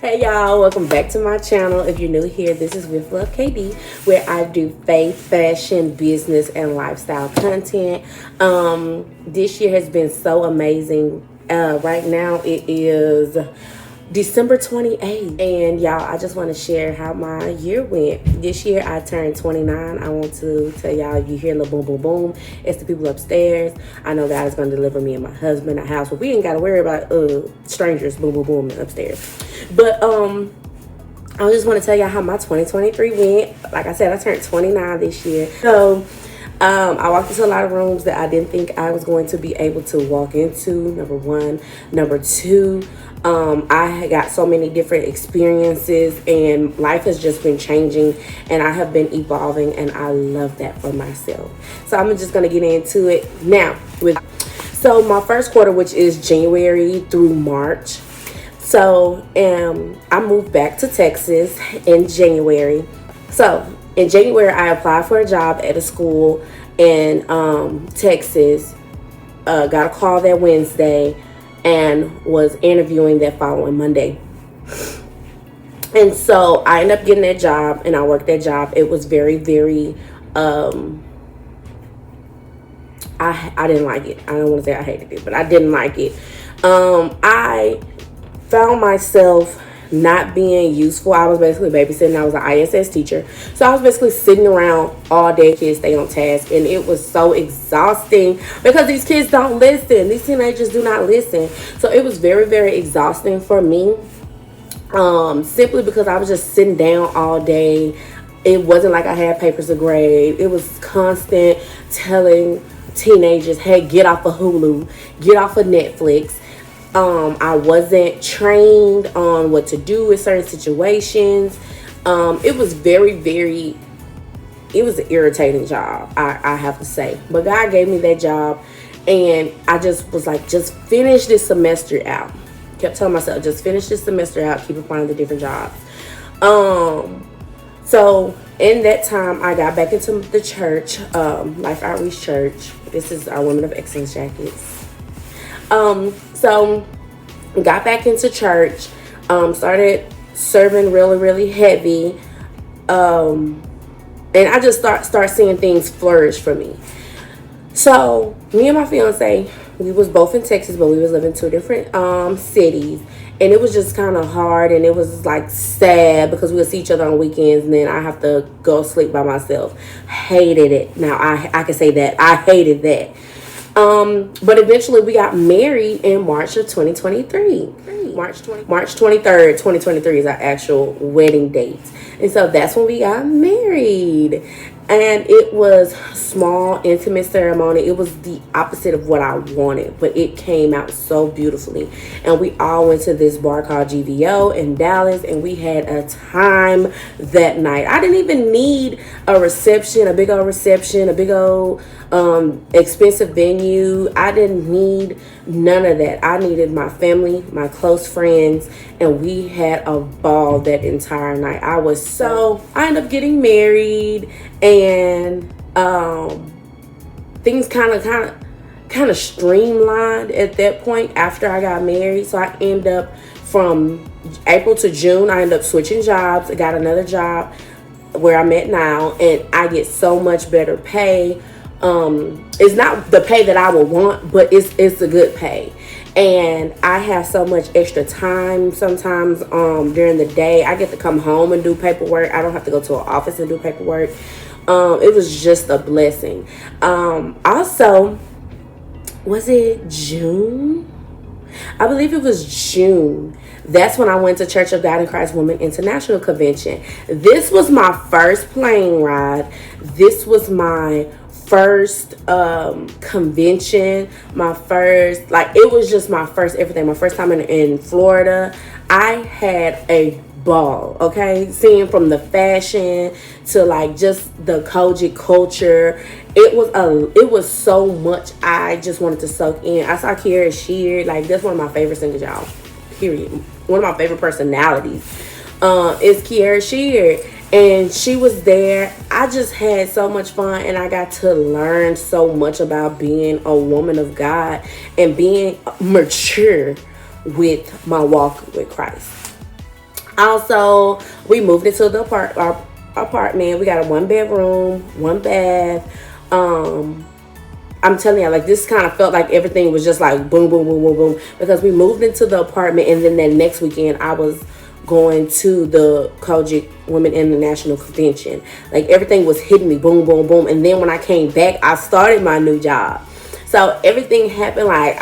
Hey y'all, welcome back to my channel. If you're new here, this is With Love KD, where I do faith, fashion, business, and lifestyle content. This year has been so amazing. Right now it is December 28th, and y'all, I just want to share how my year went. This year I turned 29. I want to tell y'all, if you hear a little boom boom boom, it's the people upstairs. I know God is going to deliver me and my husband a house, but we ain't got to worry about strangers boom boom boom upstairs. But I just want to tell y'all how my 2023 went. Like I said, I turned 29 this year. So I walked into a lot of rooms that I didn't think I was going to be able to walk into, number one. Number two, I got so many different experiences, and life has just been changing, and I have been evolving, and I love that for myself. So I'm just going to get into it now. So my first quarter, which is January through March. So I moved back to Texas in January. So in January, I applied for a job at a school in Texas. Got a call that Wednesday and was interviewing that following Monday. And so I ended up getting that job, and I worked that job. It was very, very, I didn't like it. I don't want to say I hated it, but I didn't like it. I found myself not being useful. I was basically babysitting. I was an ISS teacher. So I was basically sitting around all day, kids stay on task. And it was so exhausting because these kids don't listen. These teenagers do not listen. So it was very, very exhausting for me. Simply because I was just sitting down all day. It wasn't like I had papers to grade. It was constant telling teenagers, hey, get off of Hulu, get off of Netflix. I wasn't trained on what to do in certain situations. It was it was an irritating job, I have to say. But God gave me that job, and I just was like, just finish this semester out. Kept telling myself, just finish this semester out, keep applying to different jobs. So in that time, I got back into the church, Life Outreach Church. This is our Women of Excellence jackets. So got back into church, started serving really, really heavy. And I just start seeing things flourish for me. So me and my fiance, we was both in Texas, but we was living in two different cities. And it was just kind of hard, and it was like sad because we would see each other on weekends, and then I have to go sleep by myself. Hated it. Now I can say that I hated that. But eventually we got married in March of 2023. March 23rd, 2023 is our actual wedding date. And so that's when we got married. And it was small, intimate ceremony. It was the opposite of what I wanted, but it came out so beautifully. And we all went to this bar called GVO in Dallas, and we had a time that night. I didn't even need a reception, a big old reception, a big old expensive venue. I didn't need none of that. I needed my family, my close friends, and we had a ball that entire night. I ended up getting married, and things kind of streamlined at that point after I got married. So I ended up, from April to June, I ended up switching jobs. I got another job where I'm at now, and I get so much better pay. It's not the pay that I would want, but it's a good pay. And I have so much extra time sometimes during the day. I get to come home and do paperwork. I don't have to go to an office and do paperwork. It was just a blessing. Also, was it June? I believe it was June. That's when I went to Church of God in Christ Women International Convention. This was my first plane ride. This was my first convention, my first, it was just my first everything. My first time in Florida. I had a ball, okay? Seeing from the fashion to just the Kojic culture. It was so much I just wanted to soak in. I saw Kierra Sheard. That's one of my favorite singers, y'all. Period. One of my favorite personalities is Kierra Sheard. And she was there. I just had so much fun, and I got to learn so much about being a woman of God and being mature with my walk with Christ. Also, we moved into the our apartment. We got a 1 bedroom, 1 bath. I'm telling you, like, this kind of felt like everything was just like boom, boom, boom, boom, boom. Because we moved into the apartment, and then that next weekend, I was going to the Kojic Women International Convention. Like, everything was hitting me, boom, boom, boom. And then when I came back, I started my new job. So everything happened like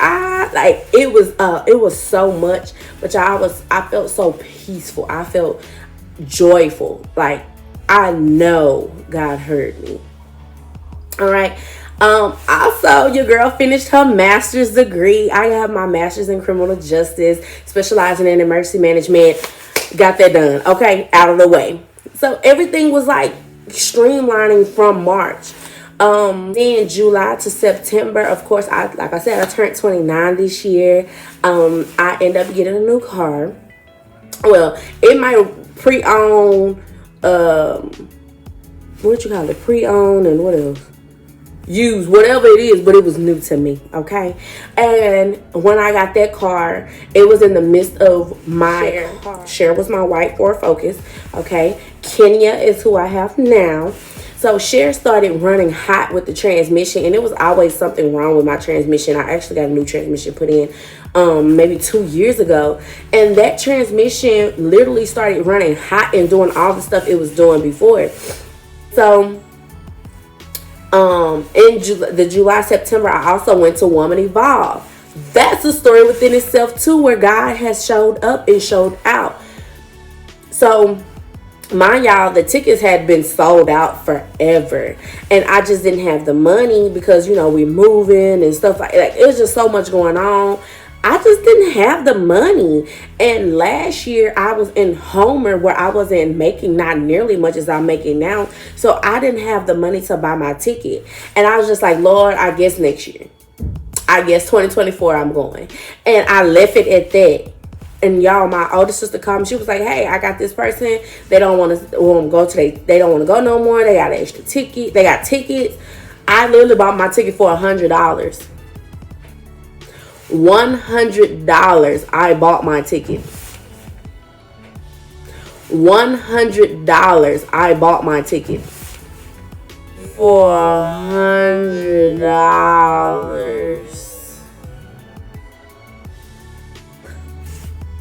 it was so much, but I felt so peaceful. I felt joyful. Like, I know God heard me. All right. Also, your girl finished her master's degree. I have my master's in criminal justice, specializing in emergency management. Got that done. Okay, out of the way. So everything was like streamlining from March. Then July to September, of course, like I said, I turned 29 this year. I end up getting a new car. Well, it might pre-own, what you call it? Pre-own and what else? Use, whatever it is, but it was new to me. Okay. And when I got that car, it was in the midst of my Cher was my white Ford Focus. Okay. Kenya is who I have now. So Cher started running hot with the transmission, and it was always something wrong with my transmission. I actually got a new transmission put in maybe 2 years ago, and that transmission literally started running hot and doing all the stuff it was doing before. So in the July, September, I also went to Woman Evolve. That's a story within itself too, where God has showed up and showed out. So mind y'all, the tickets had been sold out forever, and I just didn't have the money because, you know, we moving and stuff like it was just so much going on. I just didn't have the money. And last year I was in Homer, where I wasn't making not nearly much as I'm making now, so I didn't have the money to buy my ticket. And I was just like, Lord, I guess next year, I guess 2024 I'm going. And I left it at that. And y'all, my older sister called me. She was like, hey, I got this person. They don't want to go to they don't want to go no more. They got an extra ticket. They got tickets. I literally bought my ticket for $100. $100 I bought my ticket. $100 I bought my ticket. For $100.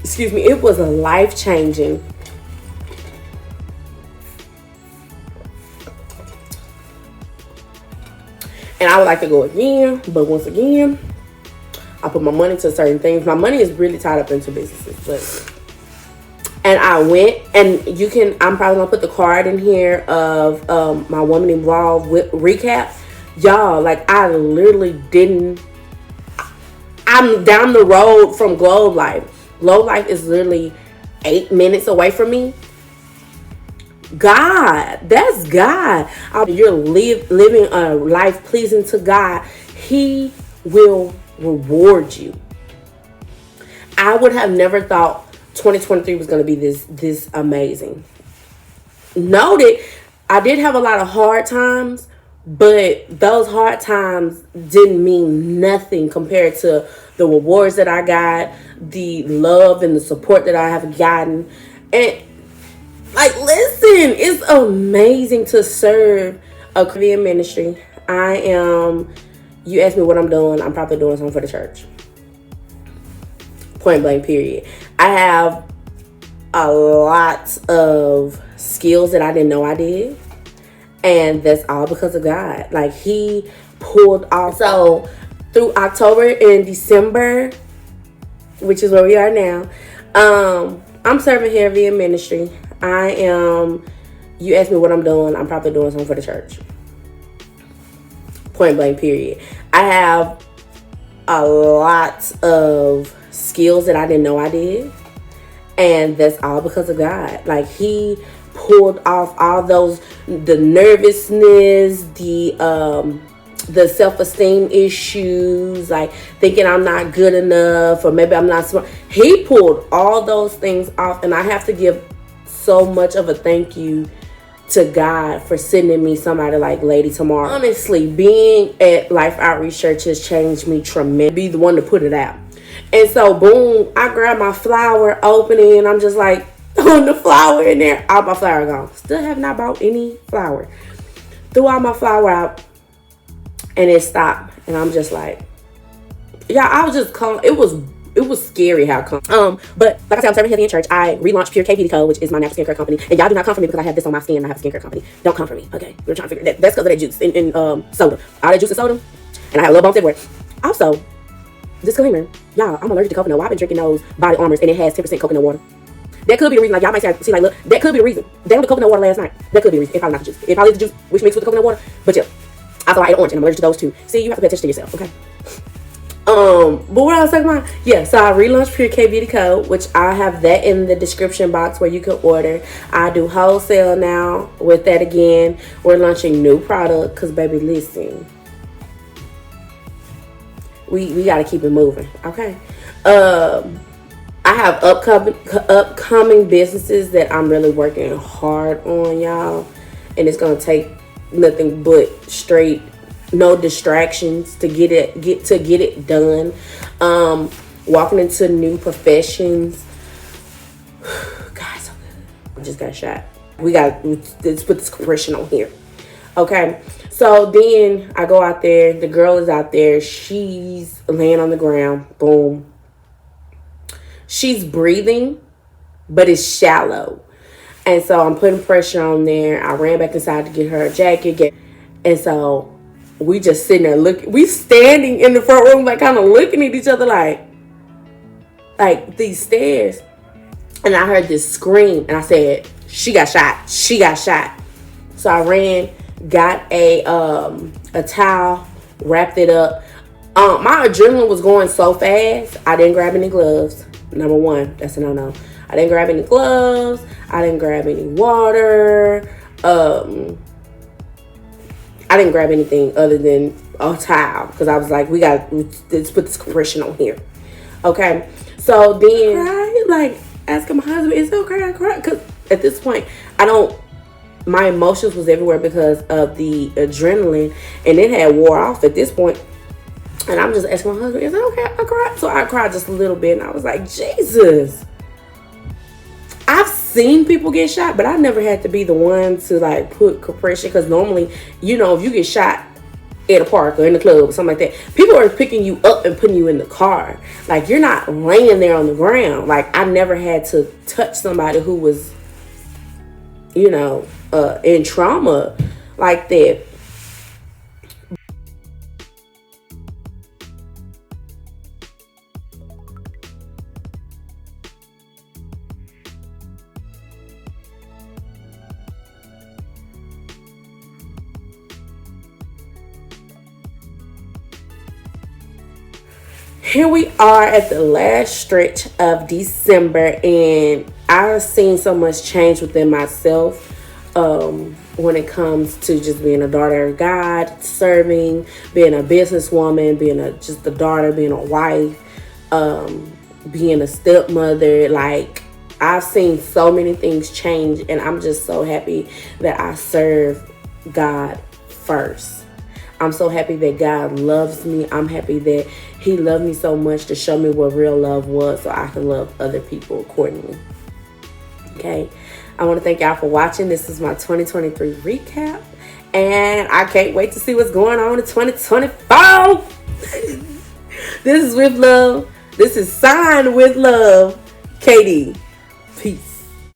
Excuse me, it was a life-changing. And I would like to go again, but once again, I put my money to certain things. My money is really tied up into businesses, but and I went, and I'm probably gonna put the card in here of my Woman Evolve recap. Y'all, like, I literally didn't. I'm down the road from Globe Life. Globe Life is literally 8 minutes away from me. God, that's God. You're living a life pleasing to God. He will reward you. I would have never thought 2023 was going to be this amazing. Noted, I did have a lot of hard times, but those hard times didn't mean nothing compared to the rewards that I got, the love and the support that I have gotten. And like, listen, it's amazing to serve a Korean ministry. You ask me what I'm doing, I'm probably doing something for the church. Point blank, period. I have a lot of skills that I didn't know I did. And that's all because of God. Like, He pulled off. So through October and December, which is where we are now, I'm serving here via ministry. You ask me what I'm doing, I'm probably doing something for the church. Point blank, period. I have a lot of skills that I didn't know I did. And that's all because of God. Like, He pulled off all those, the nervousness, the self-esteem issues, like thinking I'm not good enough, or maybe I'm not smart. He pulled all those things off, and I have to give so much of a thank you to God for sending me somebody like Lady Tamara. Honestly, being at Life Outreach Church has changed me tremendously. Be the one to put it out. And so, boom, I grab my flower opening, and I'm just like, on the flour in there. All my flour gone. Still have not bought any flour. Threw all my flour out, and it stopped. And I'm just like, yeah, I was just calm. It was scary how calm. But like I said, I'm serving healthy in church. I relaunched Pure K Beauty Co., which is my natural skincare company. And y'all do not come for me because I have this on my skin and I have a skincare company. Don't come for me, okay? We're trying to figure that. That's because of that juice and soda. All that juice and soda. And I have little bumps everywhere. Also, disclaimer, y'all, I'm allergic to coconut. Well, I've been drinking those body armors and it has 10% coconut water. That could be the reason. Like, y'all might see, like, look, that could be the reason. They the coconut water last night. That could be the reason. It probably not the juice. It probably is the juice, which mixed with the coconut water. But yeah, I thought I ate orange and I'm allergic to those too. See, you have to pay attention to yourself, okay? But what I was talking about, yeah, so I relaunched Pure K Beauty Co., which I have that in the description box where you can order. I do wholesale now with that again. We're launching new product because, baby, listen, we got to keep it moving, okay? I have upcoming businesses that I'm really working hard on, y'all, and it's gonna take nothing but straight, no distractions to get it done. Walking into new professions. God, so good. I just got shot. Let's put this compression on here. Okay, so then I go out there. The girl is out there. She's laying on the ground. Boom. She's breathing, but it's shallow. And so I'm putting pressure on there. I ran back inside to get her a jacket. And so we just sitting there looking. We standing in the front room, like kind of looking at each other like these stairs. And I heard this scream. And I said, she got shot. She got shot. So I ran, got a towel, wrapped it up. My adrenaline was going so fast, I didn't grab any gloves. Number one, that's a no-no. I didn't grab any gloves. I didn't grab any water. I didn't grab anything other than a towel because I was like, let's put this compression on here. Okay. So then I cried, like asking my husband, is it okay I cry? Because at this point, my emotions was everywhere because of the adrenaline and it had wore off at this point. And I'm just asking my husband, is it okay I cried? So I cried just a little bit and I was like, Jesus. I've seen people get shot, but I never had to be the one to like put compression because normally, you know, if you get shot at a park or in the club or something like that, people are picking you up and putting you in the car. Like, you're not laying there on the ground. Like, I never had to touch somebody who was, you know, in trauma like that. Here we are at the last stretch of December, and I've seen so much change within myself when it comes to just being a daughter of God, serving, being a businesswoman, being just a daughter, being a wife, being a stepmother. Like, I've seen so many things change, and I'm just so happy that I serve God first. I'm so happy that God loves me. I'm happy that He loved me so much to show me what real love was so I can love other people accordingly. Okay. I want to thank y'all for watching. This is my 2023 recap. And I can't wait to see what's going on in 2024. This is With Love. This is Signed With Love. KD. Peace.